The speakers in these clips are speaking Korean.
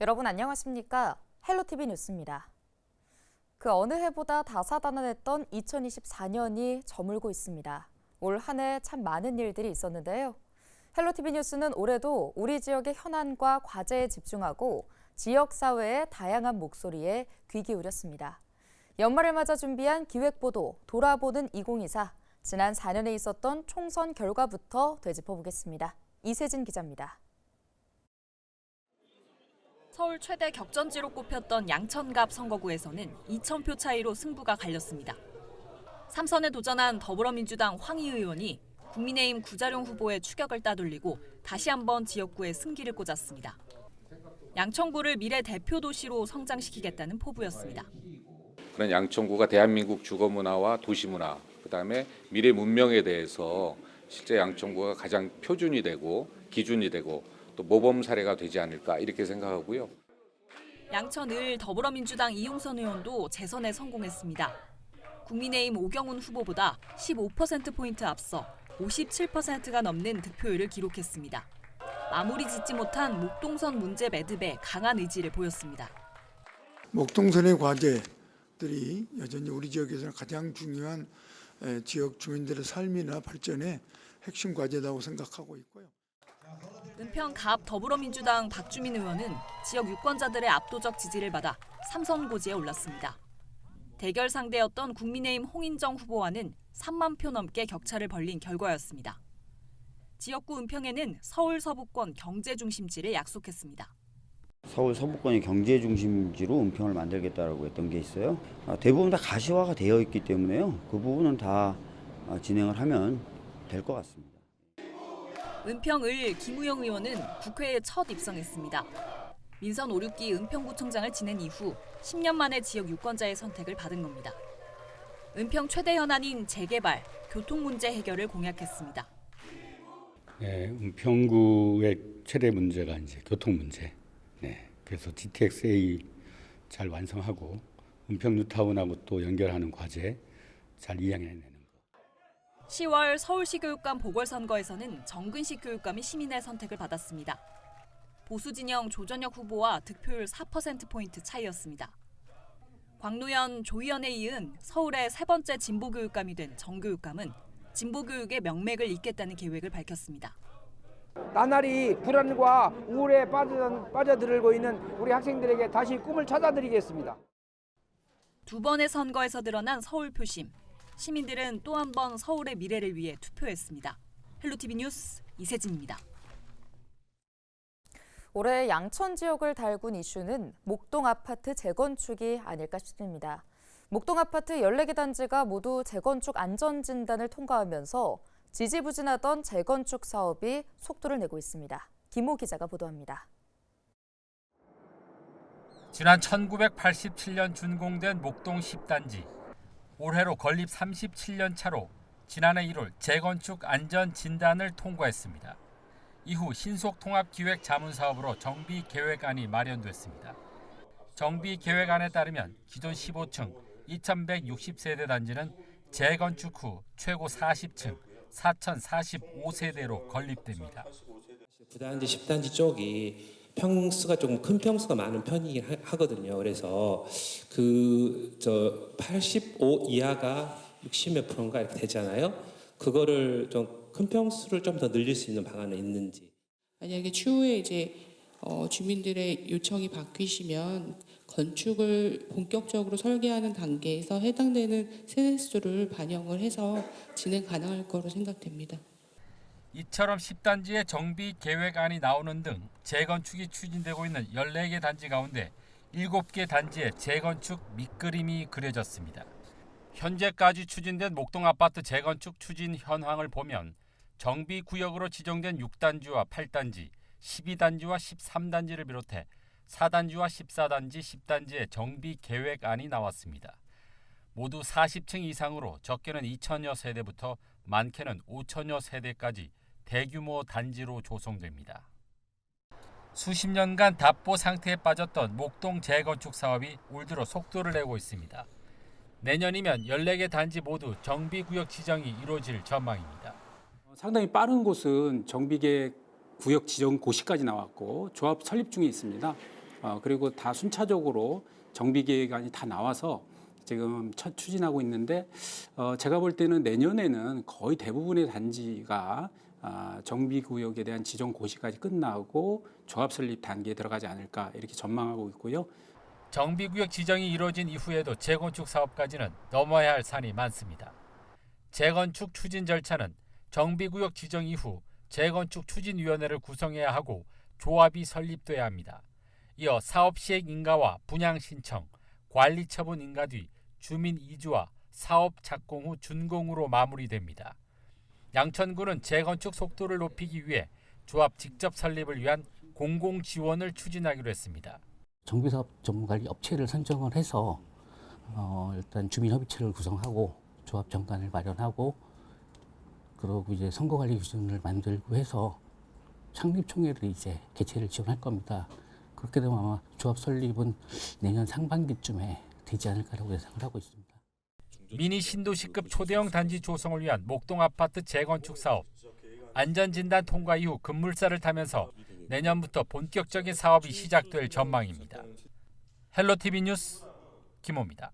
여러분 안녕하십니까? 헬로티비 뉴스입니다. 그 어느 해보다 다사다난했던 2024년이 저물고 있습니다. 올 한 해 참 많은 일들이 있었는데요. 헬로티비 뉴스는 올해도 우리 지역의 현안과 과제에 집중하고 지역사회의 다양한 목소리에 귀 기울였습니다. 연말을 맞아 준비한 기획보도 돌아보는 2024. 지난 4년에 있었던 총선 결과부터 되짚어보겠습니다. 이세진 기자입니다. 서울 최대 격전지로 꼽혔던 양천갑 선거구에서는 2,000표 차이로 승부가 갈렸습니다. 3선에 도전한 더불어민주당 황희 의원이 국민의힘 구자룡 후보의 추격을 따돌리고 다시 한번 지역구에 승기를 꽂았습니다. 양천구를 미래 대표 도시로 성장시키겠다는 포부였습니다. 그런 양천구가 대한민국 주거문화와 도시문화, 그다음에 미래 문명에 대해서 실제 양천구가 가장 표준이 되고 기준이 되고 또 모범 사례가 되지 않을까 이렇게 생각하고요. 양천을 더불어민주당 이용선 의원도 재선에 성공했습니다. 국민의힘 오경훈 후보보다 15%포인트 앞서 57%가 넘는 득표율을 기록했습니다. 마무리 짓지 못한 목동선 문제 매듭에 강한 의지를 보였습니다. 목동선의 과제들이 여전히 우리 지역에서는 가장 중요한 지역 주민들의 삶이나 발전의 핵심 과제라고 생각하고 있고요. 은평 갑 더불어민주당 박주민 의원은 지역 유권자들의 압도적 지지를 받아 3선 고지에 올랐습니다. 대결 상대였던 국민의힘 홍인정 후보와는 3만 표 넘게 격차를 벌린 결과였습니다. 지역구 은평에는 서울 서부권 경제 중심지를 약속했습니다. 서울 서부권의 경제 중심지로 은평을 만들겠다라고 했던 게 있어요. 대부분 다 가시화가 되어 있기 때문에요. 그 부분은 다 진행을 하면 될 것 같습니다. 은평을 김우영 의원은 국회에 첫 입성했습니다. 민선 5, 6기 은평구청장을 지낸 이후 10년 만에 지역 유권자의 선택을 받은 겁니다. 은평 최대 현안인 재개발, 교통 문제 해결을 공약했습니다. 네, 은평구의 최대 문제가 이제 교통 문제. 네, 그래서 GTX-A 잘 완성하고 은평 뉴타운하고 또 연결하는 과제 잘 이행해내는 거. 10월 서울시 교육감 보궐선거에서는 정근식 교육감이 시민의 선택을 받았습니다. 보수 진영 조전혁 후보와 득표율 4%포인트 차이였습니다. 광노현, 조희연에 이은 서울의 세 번째 진보교육감이 된 정 교육감은 진보교육의 명맥을 잇겠다는 계획을 밝혔습니다. 나날이 불안과 우울에 빠져들고 있는 우리 학생들에게 다시 꿈을 찾아드리겠습니다. 두 번의 선거에서 드러난 서울 표심. 시민들은 또 한 번 서울의 미래를 위해 투표했습니다. 헬로티비 뉴스 이세진입니다. 올해 양천 지역을 달군 이슈는 목동 아파트 재건축이 아닐까 싶습니다. 목동 아파트 14개 단지가 모두 재건축 안전진단을 통과하면서 지지부진하던 재건축 사업이 속도를 내고 있습니다. 김호 기자가 보도합니다. 지난 1987년 준공된 목동 10단지. 올해로 건립 37년 차로 지난해 1월 재건축 안전진단을 통과했습니다. 이후 신속통합기획자문사업으로 정비계획안이 마련됐습니다. 정비계획안에 따르면 기존 15층 2160세대 단지는 재건축 후 최고 40층 4045세대로 건립됩니다. 9단지, 10단지 쪽이 평수가 조금 큰 평수가 많은 편이긴 하거든요. 그래서 85 이하가 60몇 %인가 이렇게 되잖아요. 그거를 좀 큰 평수를 좀 더 늘릴 수 있는 방안은 있는지. 만약에 추후에 이제 주민들의 요청이 바뀌시면 건축을 본격적으로 설계하는 단계에서 해당되는 세대수를 반영을 해서 진행 가능할 거로 생각됩니다. 이처럼 10단지의 정비 계획안이 나오는 등 재건축이 추진되고 있는 14개 단지 가운데 7개 단지의 재건축 밑그림이 그려졌습니다. 현재까지 추진된 목동 아파트 재건축 추진 현황을 보면 정비구역으로 지정된 6단지와 8단지, 12단지와 13단지를 비롯해 4단지와 14단지, 10단지의 정비 계획안이 나왔습니다. 모두 40층 이상으로 적게는 2천여 세대부터 많게는 5천여 세대까지 대규모 단지로 조성됩니다. 수십 년간 답보 상태에 빠졌던 목동 재건축 사업이 올 들어 속도를 내고 있습니다. 내년이면 14개 단지 모두 정비구역 지정이 이루어질 전망입니다. 상당히 빠른 곳은 정비계획 구역 지정 고시까지 나왔고 조합 설립 중에 있습니다. 그리고 다 순차적으로 정비 계획안이 다 나와서 지금 추진하고 있는데 제가 볼 때는 내년에는 거의 대부분의 단지가 정비구역에 대한 지정 고시까지 끝나고 조합 설립 단계에 들어가지 않을까 이렇게 전망하고 있고요. 정비구역 지정이 이루어진 이후에도 재건축 사업까지는 넘어야 할 산이 많습니다. 재건축 추진 절차는 정비구역 지정 이후 재건축 추진위원회를 구성해야 하고 조합이 설립돼야 합니다. 이어 사업 시행 인가와 분양 신청, 관리 처분 인가 뒤 주민 이주와 사업 착공 후 준공으로 마무리됩니다. 양천구는 재건축 속도를 높이기 위해 조합 직접 설립을 위한 공공 지원을 추진하기로 했습니다. 정비사업 전문관리 업체를 선정을 해서 일단 주민협의체를 구성하고 조합 정관을 마련하고 그리고 이제 선거관리 기준을 만들고 해서 창립총회를 이제 개최를 지원할 겁니다. 그렇게 되면 아마 조합 설립은 내년 상반기쯤에 되지 않을까라고 예상을 하고 있습니다. 미니 신도시급 초대형 단지 조성을 위한 목동 아파트 재건축 사업. 안전진단 통과 이후 급물살을 타면서 내년부터 본격적인 사업이 시작될 전망입니다. 헬로티비 뉴스 김호입니다.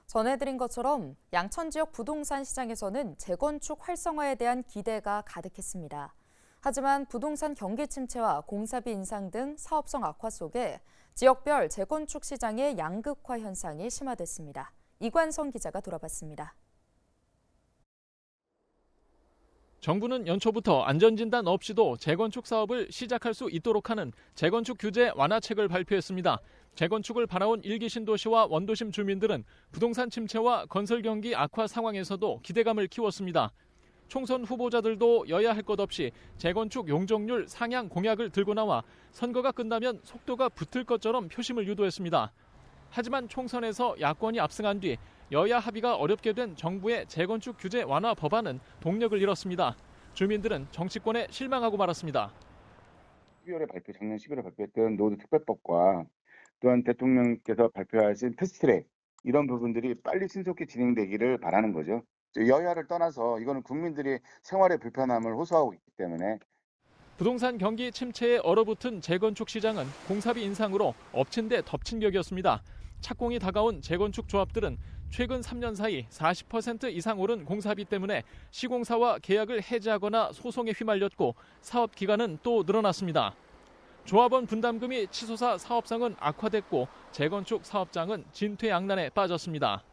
전해드린 것처럼 양천 지역 부동산 시장에서는 재건축 활성화에 대한 기대가 가득했습니다. 하지만 부동산 경기 침체와 공사비 인상 등 사업성 악화 속에 지역별 재건축 시장의 양극화 현상이 심화됐습니다. 이관성 기자가 돌아봤습니다. 정부는 연초부터 안전진단 없이도 재건축 사업을 시작할 수 있도록 하는 재건축 규제 완화책을 발표했습니다. 재건축을 바라온 일기 신도시와 원도심 주민들은 부동산 침체와 건설 경기 악화 상황에서도 기대감을 키웠습니다. 총선 후보자들도 여야 할 것 없이 재건축 용적률 상향 공약을 들고 나와 선거가 끝나면 속도가 붙을 것처럼 표심을 유도했습니다. 하지만 총선에서 야권이 압승한 뒤 여야 합의가 어렵게 된 정부의 재건축 규제 완화 법안은 동력을 잃었습니다. 주민들은 정치권에 실망하고 말았습니다. 작년 11월에 발표했던 노드 특별법과 또한 대통령께서 발표하신 패스트트랙 이런 부분들이 빨리 신속히 진행되기를 바라는 거죠. 여야를 떠나서 이거는 국민들이 생활의 불편함을 호소하고 있기 때문에 부동산 경기 침체에 얼어붙은 재건축 시장은 공사비 인상으로 엎친 데 덮친 격이었습니다. 착공이 다가온 재건축 조합들은 최근 3년 사이 40% 이상 오른 공사비 때문에 시공사와 계약을 해지하거나 소송에 휘말렸고 사업 기간은 또 늘어났습니다. 조합원 분담금이 치솟아 사업성은 악화됐고 재건축 사업장은 진퇴양난에 빠졌습니다.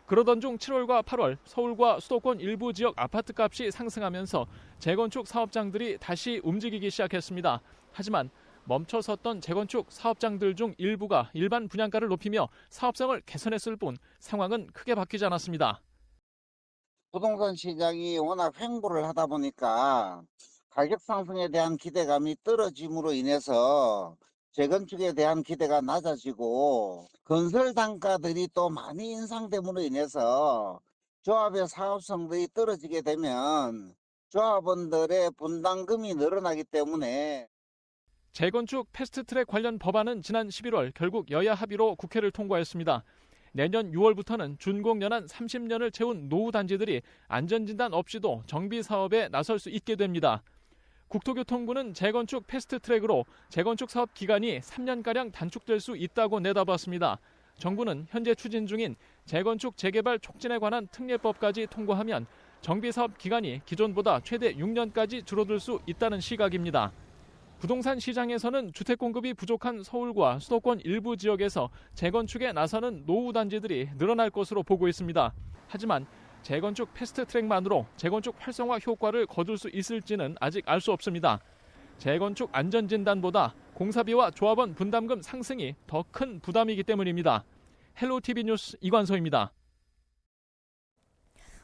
그러던 중 7월과 8월 서울과 수도권 일부 지역 아파트값이 상승하면서 재건축 사업장들이 다시 움직이기 시작했습니다. 하지만 멈춰섰던 재건축 사업장들 중 일부가 일반 분양가를 높이며 사업성을 개선했을 뿐 상황은 크게 바뀌지 않았습니다. 부동산 시장이 워낙 횡보를 하다 보니까 가격 상승에 대한 기대감이 떨어짐으로 인해서 재건축에 대한 기대가 낮아지고 건설 단가들이 또 많이 인상됨으로 인해서 조합의 사업성들이 떨어지게 되면 조합원들의 분담금이 늘어나기 때문에 재건축 패스트트랙 관련 법안은 지난 11월 결국 여야 합의로 국회를 통과했습니다. 내년 6월부터는 준공 연한 30년을 채운 노후 단지들이 안전진단 없이도 정비 사업에 나설 수 있게 됩니다. 국토교통부는 재건축 패스트트랙으로 재건축 사업 기간이 3년가량 단축될 수 있다고 내다봤습니다. 정부는 현재 추진 중인 재건축 재개발 촉진에 관한 특례법까지 통과하면 정비 사업 기간이 기존보다 최대 6년까지 줄어들 수 있다는 시각입니다. 부동산 시장에서는 주택 공급이 부족한 서울과 수도권 일부 지역에서 재건축에 나서는 노후 단지들이 늘어날 것으로 보고 있습니다. 하지만 재건축 패스트트랙만으로 재건축 활성화 효과를 거둘 수 있을지는 아직 알 수 없습니다. 재건축 안전진단보다 공사비와 조합원 분담금 상승이 더 큰 부담이기 때문입니다. 헬로티비 뉴스 이관서입니다.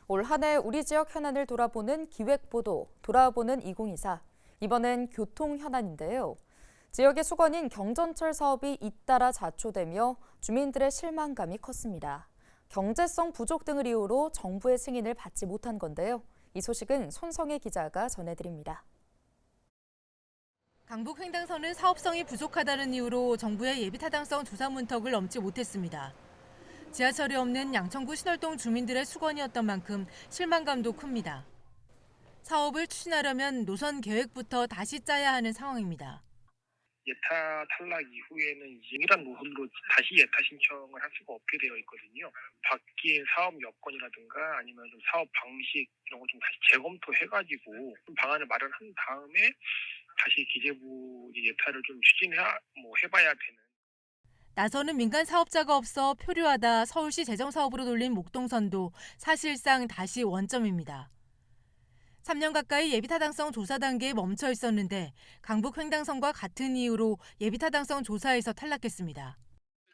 올 한 해 우리 지역 현안을 돌아보는 기획보도, 돌아보는 2024. 이번엔 교통 현안인데요. 지역의 수건인 경전철 사업이 잇따라 자초되며 주민들의 실망감이 컸습니다. 경제성 부족 등을 이유로 정부의 승인을 받지 못한 건데요. 이 소식은 손성혜 기자가 전해드립니다. 강북 횡단선은 사업성이 부족하다는 이유로 정부의 예비타당성 조사 문턱을 넘지 못했습니다. 지하철이 없는 양천구 신월동 주민들의 수건이었던 만큼 실망감도 큽니다. 사업을 추진하려면 노선 계획부터 다시 짜야 하는 상황입니다. 예타 탈락 이후에는 유일한 노선으로 다시 예타 신청을 할 수가 없게 되어 있거든요. 바뀐 사업 여건이라든가 아니면 좀 사업 방식 이런 거 좀 다시 재검토해가지고 좀 방안을 마련한 다음에 다시 기재부 예타를 좀 해봐야 되는. 나서는 민간 사업자가 없어 표류하다 서울시 재정사업으로 돌린 목동선도 사실상 다시 원점입니다. 3년 가까이 예비타당성 조사 단계에 멈춰 있었는데 강북 횡단선과 같은 이유로 예비타당성 조사에서 탈락했습니다.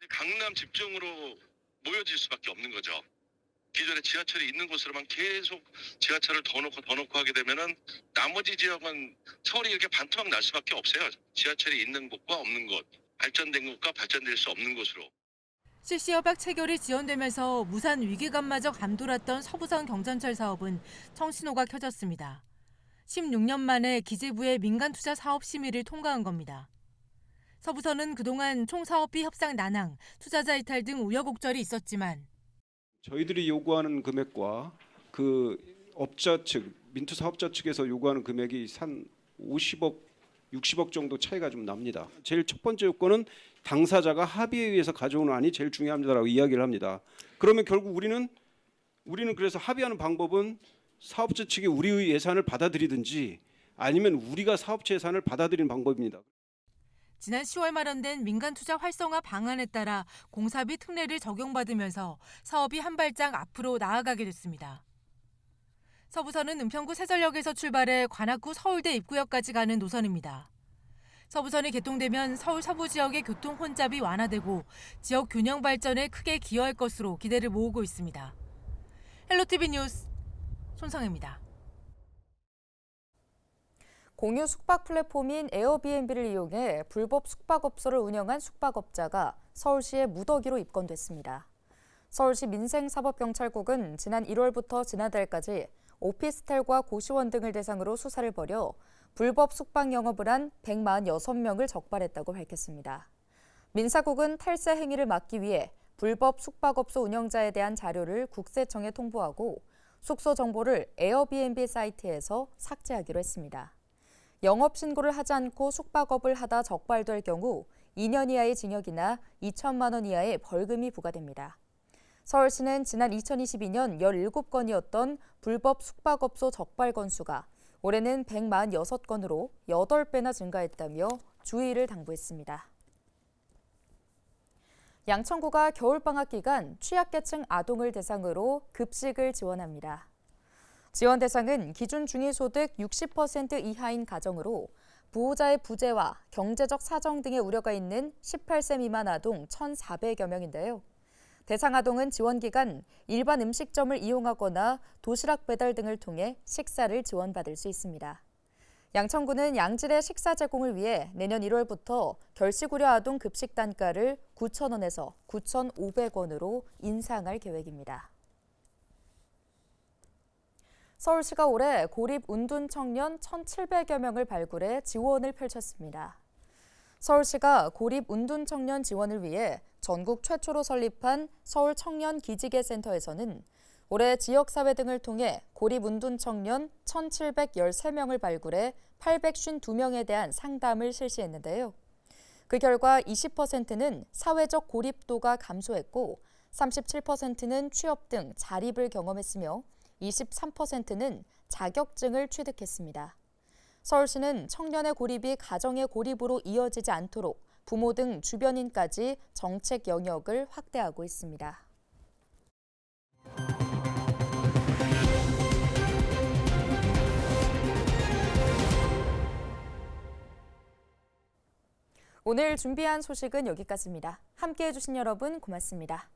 강남 집중으로 모여질 수밖에 없는 거죠. 기존에 지하철이 있는 곳으로만 계속 지하철을 더 놓고 하게 되면은 나머지 지역은 서울이 이렇게 반토막 날 수밖에 없어요. 지하철이 있는 곳과 없는 곳, 발전된 곳과 발전될 수 없는 곳으로. 실시 협약 체결이 지연되면서 무산 위기감마저 감돌았던 서부선 경전철 사업은 청신호가 켜졌습니다. 16년 만에 기재부의 민간투자 사업 심의를 통과한 겁니다. 서부선은 그동안 총사업비 협상 난항, 투자자 이탈 등 우여곡절이 있었지만 저희들이 요구하는 금액과 그 업자 측, 민투 사업자 측에서 요구하는 금액이 한 50억, 60억 정도 차이가 좀 납니다. 제일 첫 번째 요건은 당사자가 합의에 의해서 가져오는 안이 제일 중요합니다라고 이야기를 합니다. 그러면 결국 우리는 그래서 합의하는 방법은 사업자 측이 우리의 예산을 받아들이든지 아니면 우리가 사업체 예산을 받아들이는 방법입니다. 지난 10월 마련된 민간투자 활성화 방안에 따라 공사비 특례를 적용받으면서 사업이 한 발짝 앞으로 나아가게 됐습니다. 서부선은 은평구 세전역에서 출발해 관악구 서울대 입구역까지 가는 노선입니다. 서부선이 개통되면 서울 서부 지역의 교통 혼잡이 완화되고 지역 균형 발전에 크게 기여할 것으로 기대를 모으고 있습니다. 헬로티비 뉴스 손성혜입니다. 공유 숙박 플랫폼인 에어비앤비를 이용해 불법 숙박업소를 운영한 숙박업자가 서울시의 무더기로 입건됐습니다. 서울시 민생사법경찰국은 지난 1월부터 지난달까지 오피스텔과 고시원 등을 대상으로 수사를 벌여 불법 숙박 영업을 한 146명을 적발했다고 밝혔습니다. 민사국은 탈세 행위를 막기 위해 불법 숙박업소 운영자에 대한 자료를 국세청에 통보하고 숙소 정보를 에어비앤비 사이트에서 삭제하기로 했습니다. 영업신고를 하지 않고 숙박업을 하다 적발될 경우 2년 이하의 징역이나 2천만 원 이하의 벌금이 부과됩니다. 서울시는 지난 2022년 17건이었던 불법 숙박업소 적발 건수가 올해는 146건으로 8배나 증가했다며 주의를 당부했습니다. 양천구가 겨울방학 기간 취약계층 아동을 대상으로 급식을 지원합니다. 지원 대상은 기준 중위소득 60% 이하인 가정으로 보호자의 부재와 경제적 사정 등의 우려가 있는 18세 미만 아동 1,400여 명인데요. 대상 아동은 지원 기간 일반 음식점을 이용하거나 도시락 배달 등을 통해 식사를 지원받을 수 있습니다. 양천구는 양질의 식사 제공을 위해 내년 1월부터 결식우려 아동 급식 단가를 9,000원에서 9,500원으로 인상할 계획입니다. 서울시가 올해 고립 운둔 청년 1,700여 명을 발굴해 지원을 펼쳤습니다. 서울시가 고립 운둔 청년 지원을 위해 전국 최초로 설립한 서울 청년 기지개 센터에서는 올해 지역사회 등을 통해 고립 운둔 청년 1,713명을 발굴해 852명에 대한 상담을 실시했는데요. 그 결과 20%는 사회적 고립도가 감소했고 37%는 취업 등 자립을 경험했으며 23%는 자격증을 취득했습니다. 서울시는 청년의 고립이 가정의 고립으로 이어지지 않도록 부모 등 주변인까지 정책 영역을 확대하고 있습니다. 오늘 준비한 소식은 여기까지입니다. 함께해 주신 여러분 고맙습니다.